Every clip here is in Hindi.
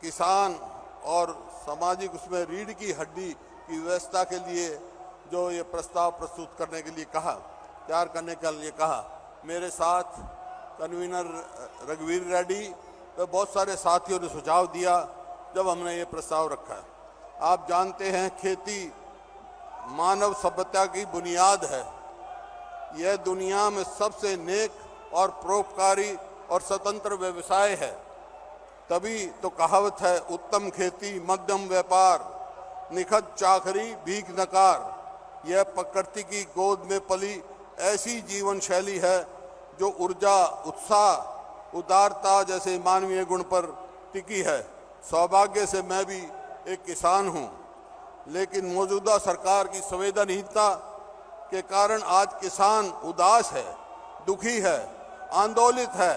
किसान और सामाजिक उसमें रीढ़ की हड्डी की व्यवस्था के लिए जो ये प्रस्ताव प्रस्तुत करने के लिए कहा, तैयार करने के लिए कहा, मेरे साथ कन्वीनर रघुवीर रेड्डी व बहुत सारे साथियों ने सुझाव दिया जब हमने ये प्रस्ताव रखा है। आप जानते हैं खेती मानव सभ्यता की बुनियाद है। यह दुनिया में सबसे नेक और परोपकारी और स्वतंत्र व्यवसाय है। तभी तो कहावत है, उत्तम खेती मध्यम व्यापार, निखत चाकरी भीख नकार। यह प्रकृति की गोद में पली ऐसी जीवन शैली है जो ऊर्जा, उत्साह, उदारता जैसे मानवीय गुण पर टिकी है। सौभाग्य से मैं भी एक किसान हूँ, लेकिन मौजूदा सरकार की संवेदनहीनता के कारण आज किसान उदास है, दुखी है, आंदोलित है,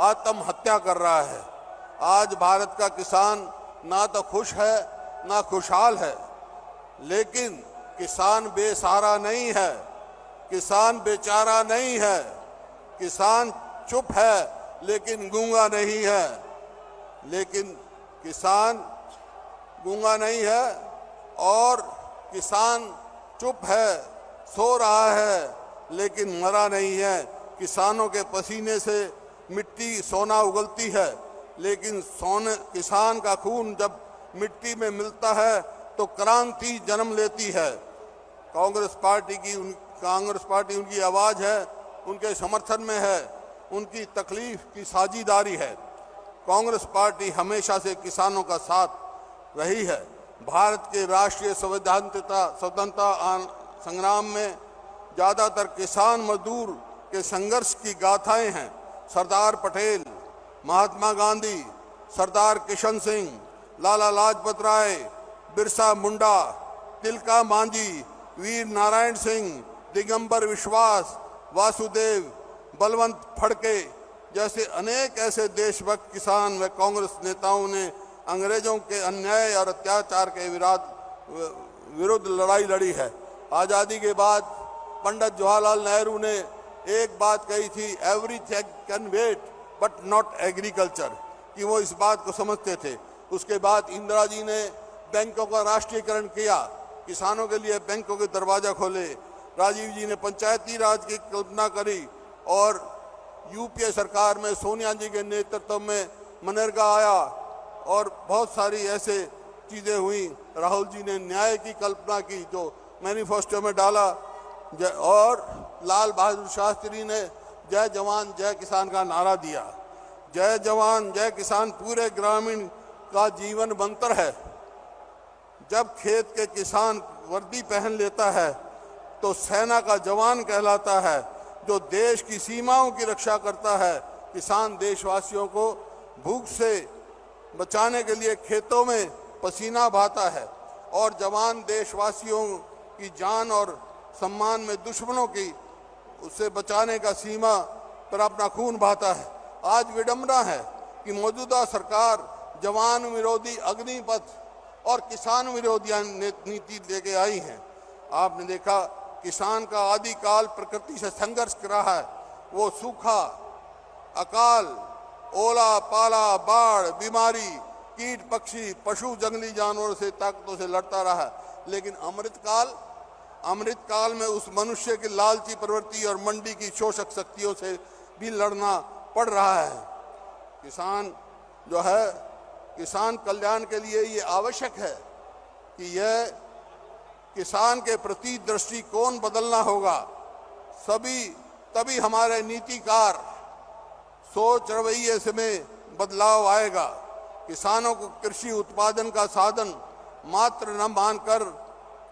आत्महत्या कर रहा है। आज भारत का किसान ना तो खुश है ना खुशहाल है। लेकिन किसान बेसहारा नहीं है, किसान बेचारा नहीं है, किसान चुप है लेकिन गूंगा नहीं है। लेकिन किसान गूंगा नहीं है और किसान चुप है, सो रहा है, लेकिन मरा नहीं है। किसानों के पसीने से मिट्टी सोना उगलती है, लेकिन किसान का खून जब मिट्टी में मिलता है तो क्रांति जन्म लेती है। कांग्रेस पार्टी उनकी आवाज़ है, उनके समर्थन में है, उनकी तकलीफ की साझीदारी है। कांग्रेस पार्टी हमेशा से किसानों का साथ रही है। भारत के राष्ट्रीय स्वतंत्रता संग्राम में ज़्यादातर किसान मजदूर के संघर्ष की गाथाएं हैं। सरदार पटेल, महात्मा गांधी, सरदार किशन सिंह, लाला लाजपत राय, बिरसा मुंडा, तिलका मांझी, वीर नारायण सिंह, दिगंबर विश्वास, वासुदेव, बलवंत फड़के जैसे अनेक ऐसे देशभक्त किसान व कांग्रेस नेताओं ने अंग्रेजों के अन्याय और अत्याचार के विरुद्ध लड़ाई लड़ी है। आज़ादी के बाद पंडित जवाहरलाल नेहरू ने एक बात कही थी, everything can wait but not agriculture, कि वो इस बात को समझते थे। उसके बाद इंदिरा जी ने बैंकों का राष्ट्रीयकरण किया, किसानों के लिए बैंकों के दरवाजा खोले। राजीव जी ने पंचायती राज की कल्पना करी और यूपीए सरकार में सोनिया जी के नेतृत्व में मनरेगा आया और बहुत सारी ऐसे चीज़ें हुई। राहुल जी ने न्याय की कल्पना की जो मैनिफेस्टो में डाला, और लाल बहादुर शास्त्री ने जय जवान जय किसान का नारा दिया। जय जवान जय किसान पूरे ग्रामीण का जीवन मंत्र है। जब खेत के किसान वर्दी पहन लेता है तो सेना का जवान कहलाता है, जो देश की सीमाओं की रक्षा करता है। किसान देशवासियों को भूख से बचाने के लिए खेतों में पसीना बहाता है, और जवान देशवासियों की जान और सम्मान में दुश्मनों की उससे बचाने का सीमा पर अपना खून बहाता है। आज विडंबना है कि मौजूदा सरकार जवान विरोधी अग्निपथ और किसान विरोधी नीति लेके आई है। आपने देखा, किसान का आदिकाल प्रकृति से संघर्ष कर रहा है। वो सूखा, अकाल, ओला पाला, बाढ़, बीमारी, कीट पक्षी, पशु, जंगली जानवरों से ताकतों से लड़ता रहा। लेकिन अमृतकाल में उस मनुष्य की लालची प्रवृत्ति और मंडी की शोषक शक्तियों से भी लड़ना पड़ रहा है। किसान जो है, किसान कल्याण के लिए ये आवश्यक है कि यह किसान के प्रति दृष्टिकोण बदलना होगा। तभी हमारे नीतिकार सोच रवैये से में बदलाव आएगा। किसानों को कृषि उत्पादन का साधन मात्र न मानकर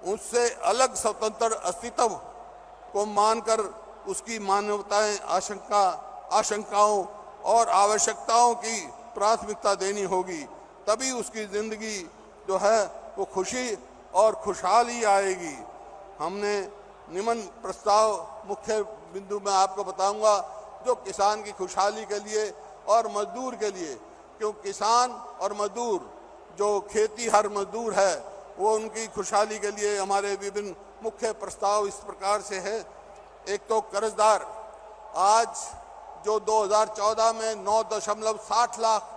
उससे अलग स्वतंत्र अस्तित्व को मानकर उसकी मानवताएं, आशंकाओं और आवश्यकताओं की प्राथमिकता देनी होगी। तभी उसकी जिंदगी जो है वो खुशी और खुशहाली आएगी। हमने निम्न प्रस्ताव मुख्य बिंदु में आपको बताऊंगा जो किसान की खुशहाली के लिए और मजदूर के लिए, क्यों किसान और मजदूर जो खेती हर मजदूर है वो उनकी खुशहाली के लिए हमारे विभिन्न मुख्य प्रस्ताव इस प्रकार से है। एक तो कर्जदार, आज जो 2014 में 9.60 लाख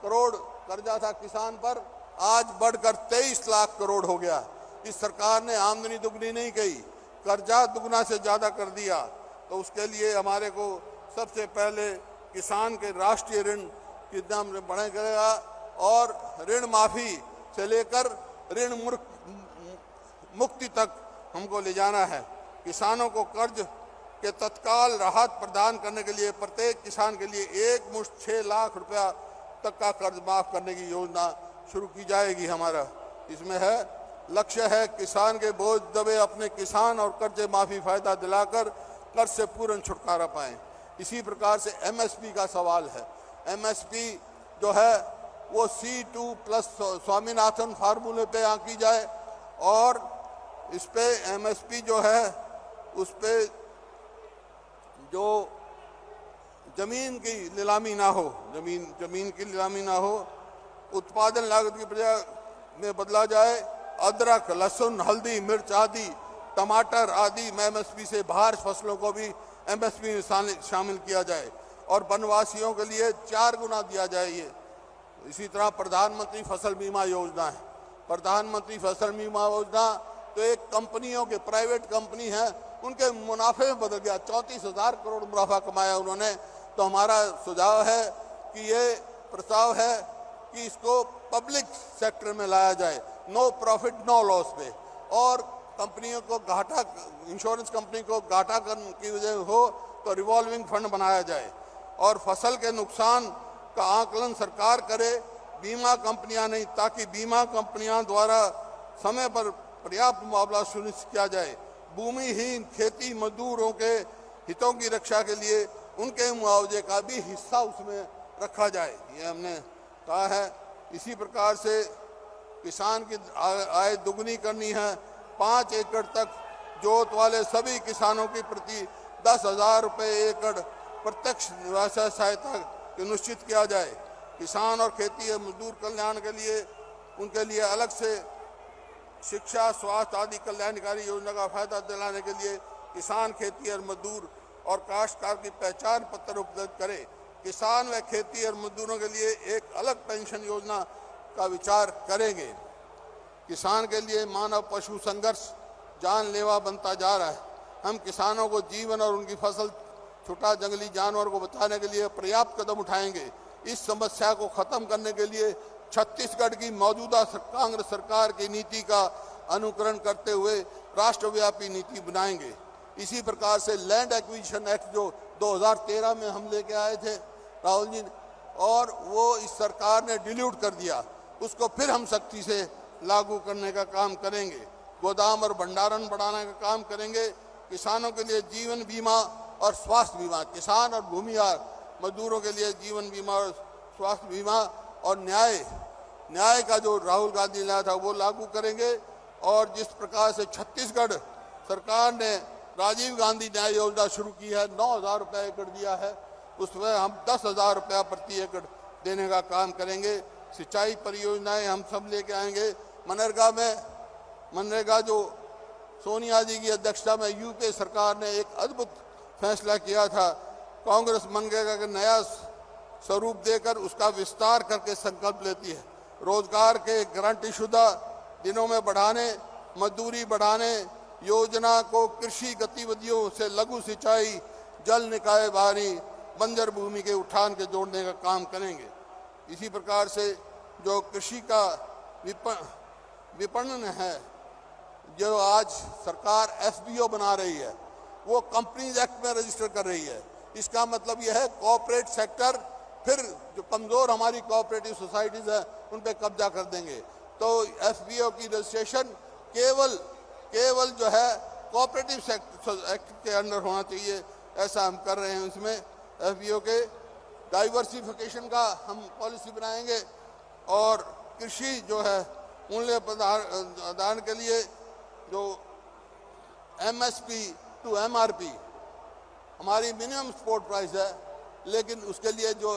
करोड़ कर्जा था किसान पर, आज बढ़कर 23 लाख करोड़ हो गया। इस सरकार ने आमदनी दुगनी नहीं की, कर्जा दुगना से ज़्यादा कर दिया। तो उसके लिए हमारे को सबसे पहले किसान के राष्ट्रीय ऋण की दाम बढ़ेगा और ऋण माफ़ी से लेकर ऋण मुक्ति तक हमको ले जाना है। किसानों को कर्ज के तत्काल राहत प्रदान करने के लिए प्रत्येक किसान के लिए एक मुश्त 6 लाख रुपया तक का कर्ज माफ़ करने की योजना शुरू की जाएगी। हमारा इसमें है लक्ष्य है किसान के बोझ दबे अपने किसान और कर्ज माफ़ी फ़ायदा दिलाकर कर्ज से पूर्ण छुटकारा पाएँ। इसी प्रकार से एमएसपी का सवाल है। एमएसपी जो है वो C2+ स्वामीनाथन फार्मूले पे आंकी जाए और इस पे एमएसपी जो है उस पे जो जमीन की नीलामी ना हो, जमीन की नीलामी ना हो, उत्पादन लागत की बजाय में बदला जाए। अदरक, लहसुन, हल्दी, मिर्च आदि, टमाटर आदि एमएसपी से बाहर फसलों को भी एमएसपी में शामिल किया जाए और वनवासियों के लिए 4 गुना दिया जाए। ये इसी तरह प्रधानमंत्री फसल बीमा योजना है। प्रधानमंत्री फसल बीमा योजना तो एक कंपनियों के, प्राइवेट कंपनी है, उनके मुनाफे में बदल गया। 34,000 करोड़ मुनाफा कमाया उन्होंने। तो हमारा सुझाव है कि ये प्रस्ताव है कि इसको पब्लिक सेक्टर में लाया जाए, नो प्रॉफिट नो लॉस पे, और कंपनियों को घाटा, इंश्योरेंस कंपनी को घाटा की वजह हो तो रिवॉल्विंग फंड बनाया जाए और फसल के नुकसान का आकलन सरकार करे, बीमा कंपनियां नहीं, ताकि बीमा कंपनियां द्वारा समय पर पर्याप्त मुआवजा सुनिश्चित किया जाए। भूमिहीन खेती मजदूरों के हितों की रक्षा के लिए उनके मुआवजे का भी हिस्सा उसमें रखा जाए, ये हमने कहा है। इसी प्रकार से किसान की आय दुगनी करनी है। 5 एकड़ तक जोत वाले सभी किसानों की प्रति 10,000 रुपये एकड़ प्रत्यक्ष व्यवसाय सहायता निश्चित किया जाए। किसान और खेती मजदूर कल्याण के लिए उनके लिए अलग से शिक्षा, स्वास्थ्य आदि कल्याणकारी योजना का फायदा दिलाने के लिए किसान, खेती और मजदूर और काश्तकार की पहचान पत्र उपलब्ध करे। किसान व खेती और मजदूरों के लिए एक अलग पेंशन योजना का विचार करेंगे। किसान के लिए मानव पशु संघर्ष जानलेवा बनता जा रहा है। हम किसानों को जीवन और उनकी फसल, छोटा जंगली जानवर को बचाने के लिए पर्याप्त कदम उठाएंगे। इस समस्या को खत्म करने के लिए छत्तीसगढ़ की मौजूदा कांग्रेस सरकार की नीति का अनुकरण करते हुए राष्ट्रव्यापी नीति बनाएंगे। इसी प्रकार से लैंड एक्विजिशन एक्ट जो 2013 में हम लेके आए थे राहुल जी, और वो इस सरकार ने डिल्यूट कर दिया, उसको फिर हम सख्ती से लागू करने का काम करेंगे। गोदाम और भंडारण बढ़ाने का काम करेंगे। किसानों के लिए जीवन बीमा और स्वास्थ्य बीमा, किसान और भूमिहार मजदूरों के लिए जीवन बीमा और स्वास्थ्य बीमा, और न्याय का जो राहुल गांधी ने लाया था वो लागू करेंगे। और जिस प्रकार से छत्तीसगढ़ सरकार ने राजीव गांधी न्याय योजना शुरू की है, 9,000 रुपये एकड़ दिया है, उसमें हम 10,000 रुपया प्रति एकड़ देने का काम करेंगे। सिंचाई परियोजनाएं हम सब लेके आएंगे। मनरेगा जो सोनिया जी की अध्यक्षता में यूपीए सरकार ने एक अद्भुत फैसला किया था, कांग्रेस मनरेगा का नया स्वरूप देकर उसका विस्तार करके संकल्प लेती है। रोजगार के गारंटीशुदा दिनों में बढ़ाने, मजदूरी बढ़ाने, योजना को कृषि गतिविधियों से लघु सिंचाई, जल निकाय बारी, बंजर भूमि के उठान के जोड़ने का काम करेंगे। इसी प्रकार से जो कृषि का विपणन है, जो आज सरकार FBO बना रही है, वो कंपनीज एक्ट में रजिस्टर कर रही है। इसका मतलब यह है कॉर्पोरेट सेक्टर फिर जो कमज़ोर हमारी कोऑपरेटिव सोसाइटीज़ हैं उन पे कब्जा कर देंगे। तो FBO की रजिस्ट्रेशन केवल जो है कोऑपरेटिव एक्ट के अंडर होना चाहिए, ऐसा हम कर रहे हैं। इसमें FBO के डाइवर्सिफिकेशन का हम पॉलिसी बनाएंगे और कृषि जो है मूल्य प्रदान के लिए जो MSP to MRP हमारी मिनिमम सपोर्ट प्राइस है, लेकिन उसके लिए जो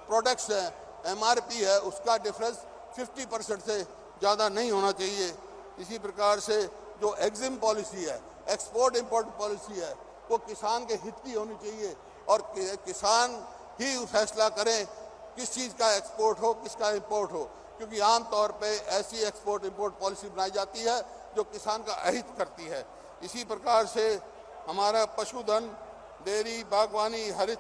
प्रोडक्ट्स है MRP है उसका डिफरेंस 50% से ज़्यादा नहीं होना चाहिए। इसी प्रकार से जो एग्जिम पॉलिसी है, एक्सपोर्ट इंपोर्ट पॉलिसी है, वो किसान के हित की होनी चाहिए और किसान ही फैसला करें किस चीज़ का एक्सपोर्ट हो, किसका इंपोर्ट हो, क्योंकि आम तौर पे ऐसी एक्सपोर्ट इंपोर्ट पॉलिसी बनाई जाती है जो किसान का अहित करती है। इसी प्रकार से हमारा पशुधन, डेयरी, बागवानी, हरित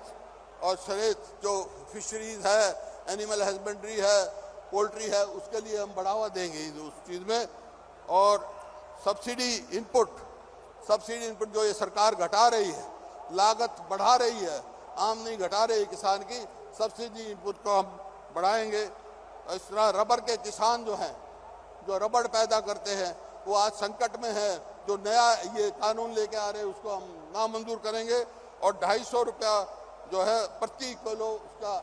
और सरेत जो फिशरीज है, एनिमल हस्बेंड्री है, पोल्ट्री है, उसके लिए हम बढ़ावा देंगे उस चीज़ में। और सब्सिडी इनपुट जो ये सरकार घटा रही है, लागत बढ़ा रही है, आमदनी घटा रही है किसान की, सब्सिडी इनपुट को हम बढ़ाएंगे। इस तरह रबर के किसान जो हैं, जो रबड़ पैदा करते हैं, वो आज संकट में है। जो नया ये कानून लेके आ रहे हैं उसको हम नामंजूर करेंगे और 250 रुपया जो है प्रति किलो उसका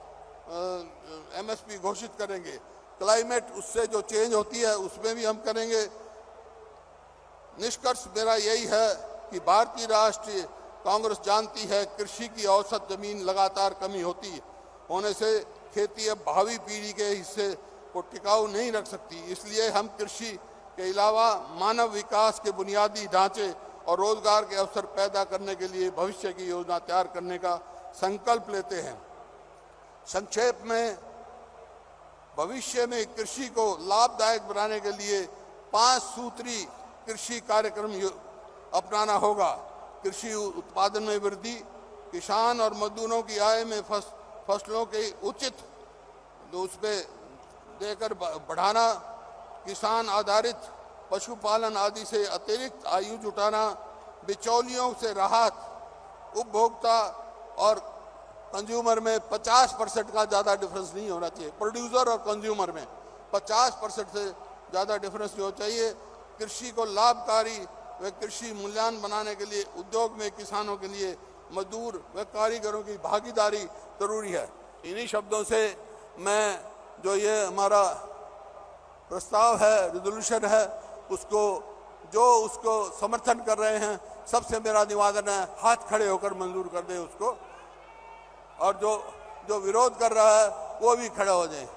MSP घोषित करेंगे। क्लाइमेट उससे जो चेंज होती है उसमें भी हम करेंगे। निष्कर्ष मेरा यही है कि भारतीय राष्ट्रीय कांग्रेस जानती है कृषि की औसत जमीन लगातार कमी होने से खेती अब भावी पीढ़ी के हिस्से को टिकाऊ नहीं रख सकती। इसलिए हम कृषि के अलावा मानव विकास के बुनियादी ढांचे और रोजगार के अवसर पैदा करने के लिए भविष्य की योजना तैयार करने का संकल्प लेते हैं। संक्षेप में, भविष्य में कृषि को लाभदायक बनाने के लिए 5 सूत्री कृषि कार्यक्रम अपनाना होगा। कृषि उत्पादन में वृद्धि, किसान और मजदूरों की आय में फसलों के उचित उस पे देकर बढ़ाना, किसान आधारित पशुपालन आदि से अतिरिक्त आयु जुटाना, बिचौलियों से राहत, उपभोक्ता और कंज्यूमर में 50% का ज़्यादा डिफरेंस नहीं होना चाहिए। प्रोड्यूसर और कंज्यूमर में 50% से ज़्यादा डिफरेंस नहीं होना चाहिए। कृषि को लाभकारी व कृषि मूल्यांकन बनाने के लिए उद्योग में किसानों के लिए मजदूर व कारीगरों की भागीदारी जरूरी है। इन्हीं शब्दों से मैं जो ये हमारा प्रस्ताव है, रिजोल्यूशन है, उसको समर्थन कर रहे हैं, सबसे मेरा निवेदन है हाथ खड़े होकर मंजूर कर दें उसको, और जो विरोध कर रहा है वो भी खड़ा हो जाए।